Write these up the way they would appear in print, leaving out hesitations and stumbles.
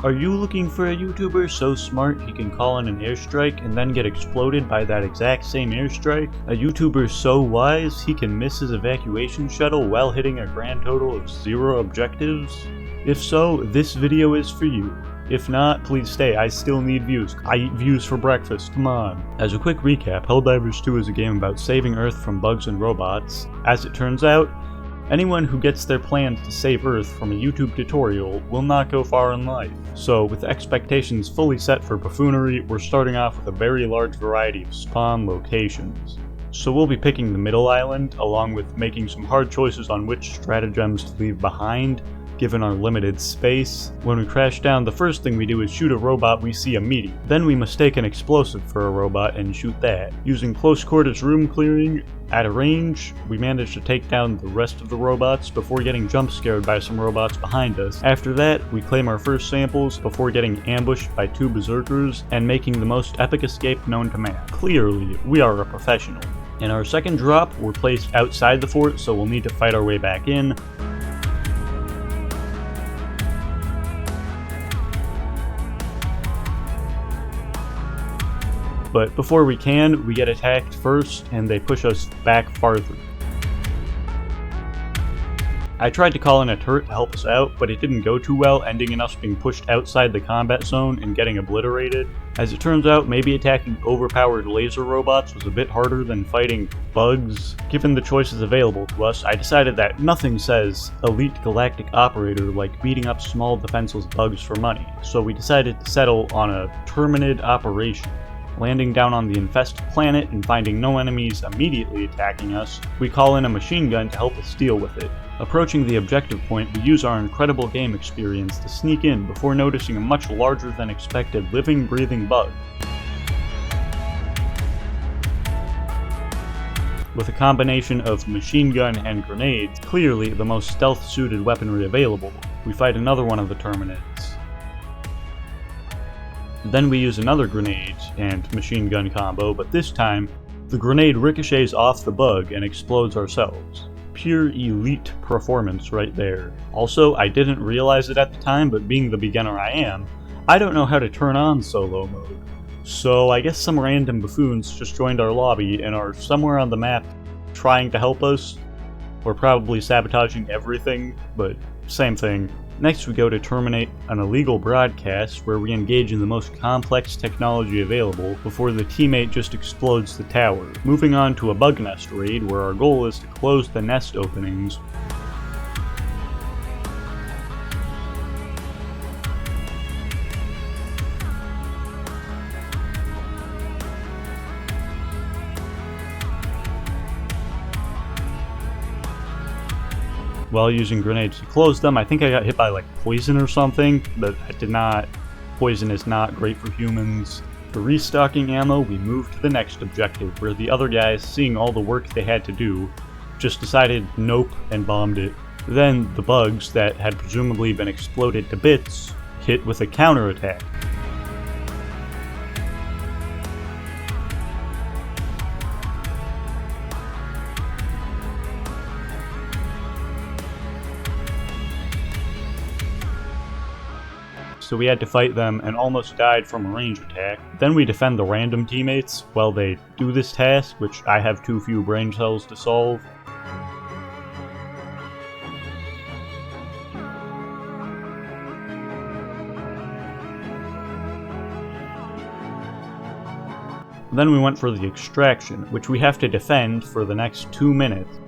Are you looking for a YouTuber so smart he can call in an airstrike and then get exploded by that exact same airstrike? A YouTuber so wise he can miss his evacuation shuttle while hitting a grand total of 0 objectives? If so, this video is for you. If not, please stay, I still need views. I eat views for breakfast, come on. As a quick recap, HellDivers 2 is a game about saving Earth from bugs and robots. As it turns out, anyone who gets their plans to save Earth from a YouTube tutorial will not go far in life. So, with expectations fully set for buffoonery, we're starting off with a very large variety of spawn locations. So we'll be picking the middle island, along with making some hard choices on which stratagems to leave behind, given our limited space. When we crash down, the first thing we do is shoot a robot we see immediately. Then we mistake an explosive for a robot and shoot that. Using close quarters room clearing, at a range, we manage to take down the rest of the robots before getting jump scared by some robots behind us. After that, we claim our first samples before getting ambushed by 2 berserkers and making the most epic escape known to man. Clearly, we are a professional. In our second drop, we're placed outside the fort, so we'll need to fight our way back in. But before we can, we get attacked first, and they push us back farther. I tried to call in a turret to help us out, but it didn't go too well, ending in us being pushed outside the combat zone and getting obliterated. As it turns out, maybe attacking overpowered laser robots was a bit harder than fighting bugs. Given the choices available to us, I decided that nothing says elite galactic operator like beating up small defenseless bugs for money, so we decided to settle on a Terminid operation. Landing down on the infested planet and finding no enemies immediately attacking us, we call in a machine gun to help us deal with it. Approaching the objective point, we use our incredible game experience to sneak in before noticing a much larger than expected living, breathing bug. With a combination of machine gun and grenades, clearly the most stealth-suited weaponry available, we fight another one of the Terminids. Then we use another grenade and machine gun combo, but this time, the grenade ricochets off the bug and explodes ourselves. Pure elite performance right there. Also, I didn't realize it at the time, but being the beginner I am, I don't know how to turn on solo mode. So I guess some random buffoons just joined our lobby and are somewhere on the map trying to help us. We're probably sabotaging everything, but same thing. Next we go to terminate an illegal broadcast where we engage in the most complex technology available before the teammate just explodes the tower. Moving on to a bug nest raid where our goal is to close the nest openings. While using grenades to close them. I think I got hit by like poison or something, but I did not. Poison is not great for humans. For restocking ammo, we moved to the next objective, where the other guys, seeing all the work they had to do, just decided nope and bombed it. Then the bugs that had presumably been exploded to bits hit with a counterattack. So we had to fight them and almost died from a range attack. Then we defend the random teammates while they do this task, which I have too few brain cells to solve. Then we went for the extraction, which we have to defend for the next 2 minutes.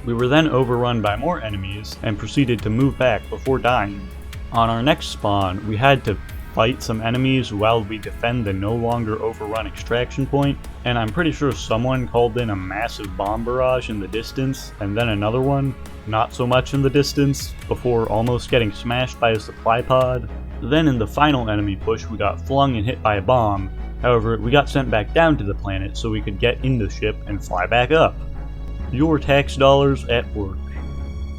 We were then overrun by more enemies and proceeded to move back before dying. On our next spawn, we had to fight some enemies while we defend the no longer overrun extraction point, and I'm pretty sure someone called in a massive bomb barrage in the distance, and then another one, not so much in the distance, before almost getting smashed by a supply pod. Then in the final enemy push, we got flung and hit by a bomb. However, we got sent back down to the planet so we could get in the ship and fly back up. Your tax dollars at work.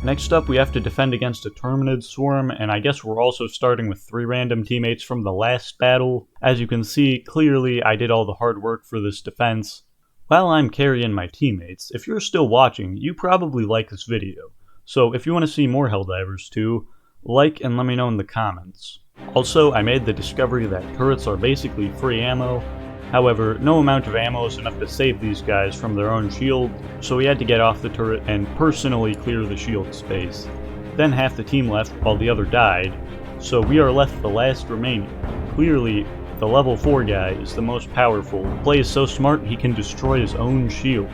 Next up, we have to defend against a Terminid swarm, and I guess we're also starting with 3 random teammates from the last battle. As you can see, clearly I did all the hard work for this defense. While I'm carrying my teammates, if you're still watching, you probably like this video. So if you want to see more HellDivers 2, like and let me know in the comments. Also, I made the discovery that turrets are basically free ammo. However, no amount of ammo is enough to save these guys from their own shield, so we had to get off the turret and personally clear the shield space. Then half the team left while the other died, so we are left the last remaining. Clearly, the level 4 guy is the most powerful. The play is so smart he can destroy his own shield.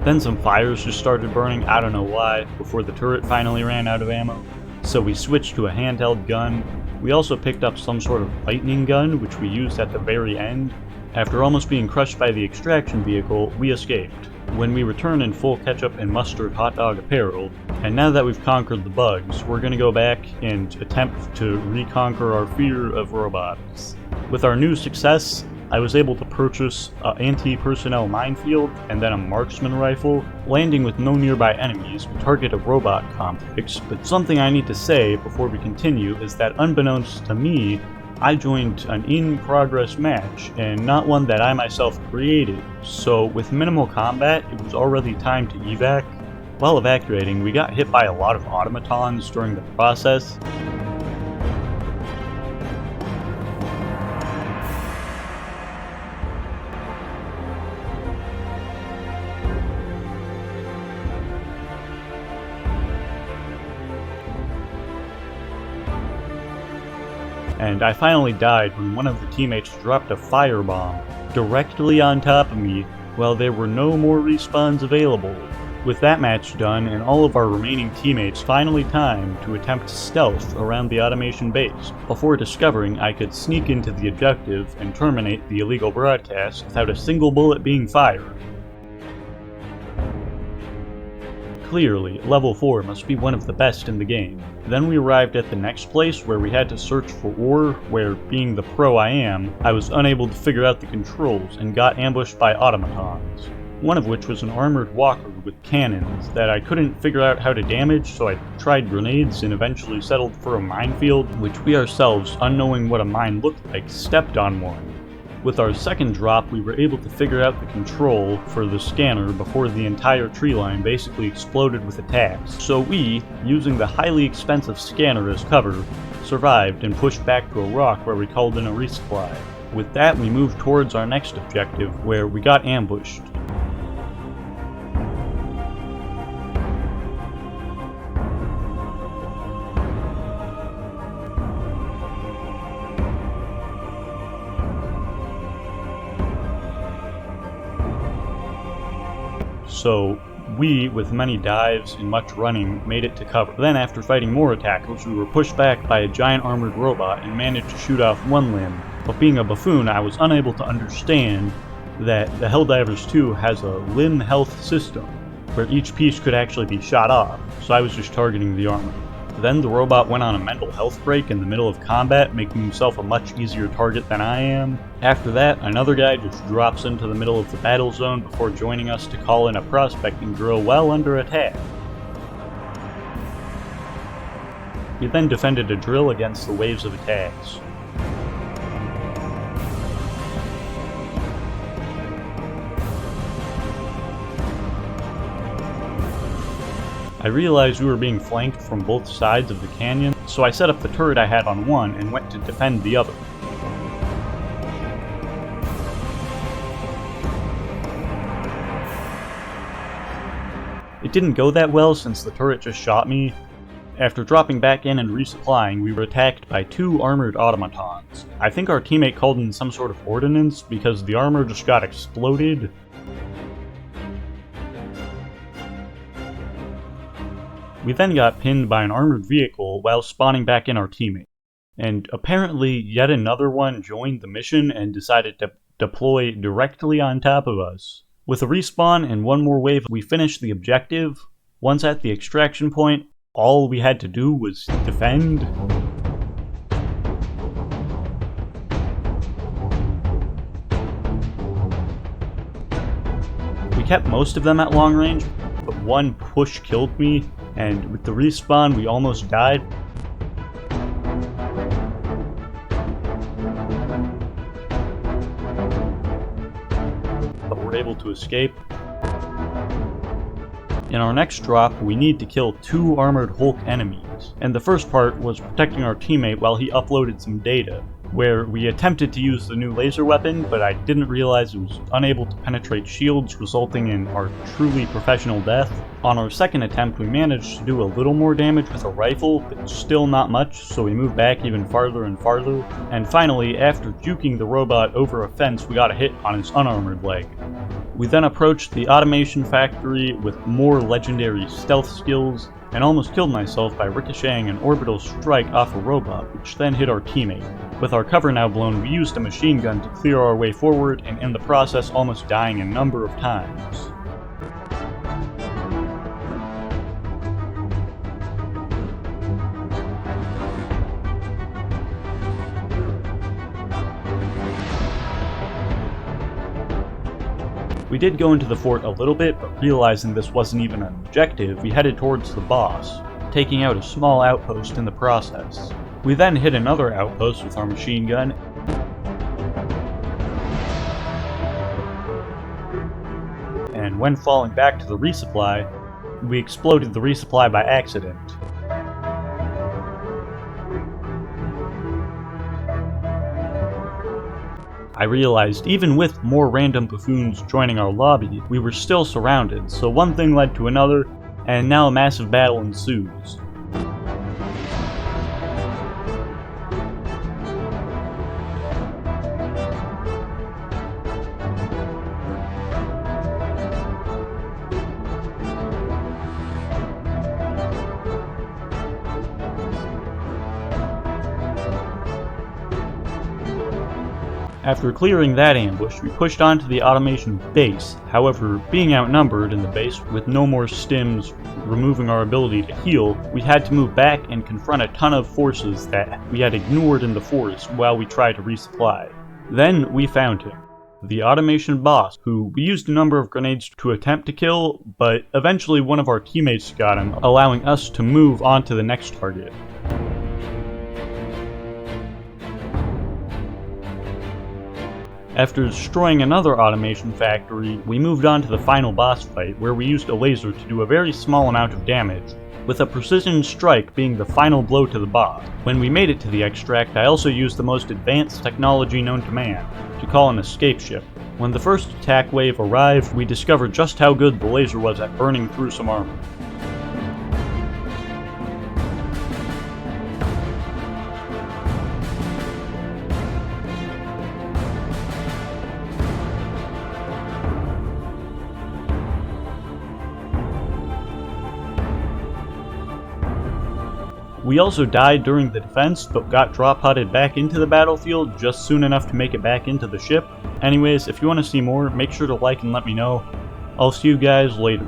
Then some fires just started burning, I don't know why, before the turret finally ran out of ammo. So we switched to a handheld gun. We also picked up some sort of lightning gun, which we used at the very end. After almost being crushed by the extraction vehicle, we escaped. When we return in full ketchup and mustard hot dog apparel, and now that we've conquered the bugs, we're gonna go back and attempt to reconquer our fear of robots. With our new success, I was able to purchase an anti-personnel minefield and then a marksman rifle. Landing with no nearby enemies, we target a robot complex, but something I need to say before we continue is that unbeknownst to me, I joined an in-progress match, and not one that I myself created, so with minimal combat, it was already time to evac. While evacuating, we got hit by a lot of automatons during the process. And I finally died when one of the teammates dropped a firebomb directly on top of me while there were no more respawns available. With that match done and all of our remaining teammates finally timed to attempt stealth around the automation base, before discovering I could sneak into the objective and terminate the illegal broadcast without a single bullet being fired. Clearly, level 4 must be one of the best in the game. Then we arrived at the next place where we had to search for ore, where, being the pro I am, I was unable to figure out the controls and got ambushed by automatons. One of which was an armored walker with cannons that I couldn't figure out how to damage, so I tried grenades and eventually settled for a minefield, which we ourselves, unknowing what a mine looked like, stepped on one. With our second drop, we were able to figure out the control for the scanner before the entire tree line basically exploded with attacks. So we, using the highly expensive scanner as cover, survived and pushed back to a rock where we called in a resupply. With that, we moved towards our next objective, where we got ambushed. So we, with many dives and much running, made it to cover. Then after fighting more attackers, we were pushed back by a giant armored robot and managed to shoot off one limb. But being a buffoon, I was unable to understand that the HellDivers 2 has a limb health system, where each piece could actually be shot off, so I was just targeting the armor. Then the robot went on a mental health break in the middle of combat, making himself a much easier target than I am. After that, another guy just drops into the middle of the battle zone before joining us to call in a prospecting drill well under attack. We then defended a drill against the waves of attacks. I realized we were being flanked from both sides of the canyon, so I set up the turret I had on one and went to defend the other. It didn't go that well since the turret just shot me. After dropping back in and resupplying, we were attacked by 2 armored automatons. I think our teammate called in some sort of ordnance because the armor just got exploded. We then got pinned by an armored vehicle while spawning back in our teammate. And apparently yet another one joined the mission and decided to deploy directly on top of us. With a respawn and one more wave, we finished the objective. Once at the extraction point, all we had to do was defend. We kept most of them at long range, but one push killed me, and with the respawn we almost died. But we're able to escape. In our next drop, we need to kill 2 armored Hulk enemies, and the first part was protecting our teammate while he uploaded some data, where we attempted to use the new laser weapon, but I didn't realize it was unable to penetrate shields, resulting in our truly professional death. On our second attempt, we managed to do a little more damage with a rifle, but still not much, so we moved back even farther and farther, and finally, after juking the robot over a fence, we got a hit on his unarmored leg. We then approached the automation factory with more legendary stealth skills, and almost killed myself by ricocheting an orbital strike off a robot, which then hit our teammate. With our cover now blown, we used a machine gun to clear our way forward, and in the process almost dying a number of times. We did go into the fort a little bit, but realizing this wasn't even an objective, we headed towards the boss, taking out a small outpost in the process. We then hit another outpost with our machine gun, and when falling back to the resupply, we exploded the resupply by accident. I realized even with more random buffoons joining our lobby, we were still surrounded, so one thing led to another, and now a massive battle ensues. After clearing that ambush, we pushed on to the automation base. However, being outnumbered in the base with no more stims removing our ability to heal, we had to move back and confront a ton of forces that we had ignored in the forest while we tried to resupply. Then we found him, the automation boss, who we used a number of grenades to attempt to kill, but eventually one of our teammates got him, allowing us to move on to the next target. After destroying another automation factory, we moved on to the final boss fight, where we used a laser to do a very small amount of damage, with a precision strike being the final blow to the boss. When we made it to the extract, I also used the most advanced technology known to man, to call an escape ship. When the first attack wave arrived, we discovered just how good the laser was at burning through some armor. We also died during the defense, but got drop-potted back into the battlefield just soon enough to make it back into the ship. Anyways, if you want to see more, make sure to like and let me know. I'll see you guys later.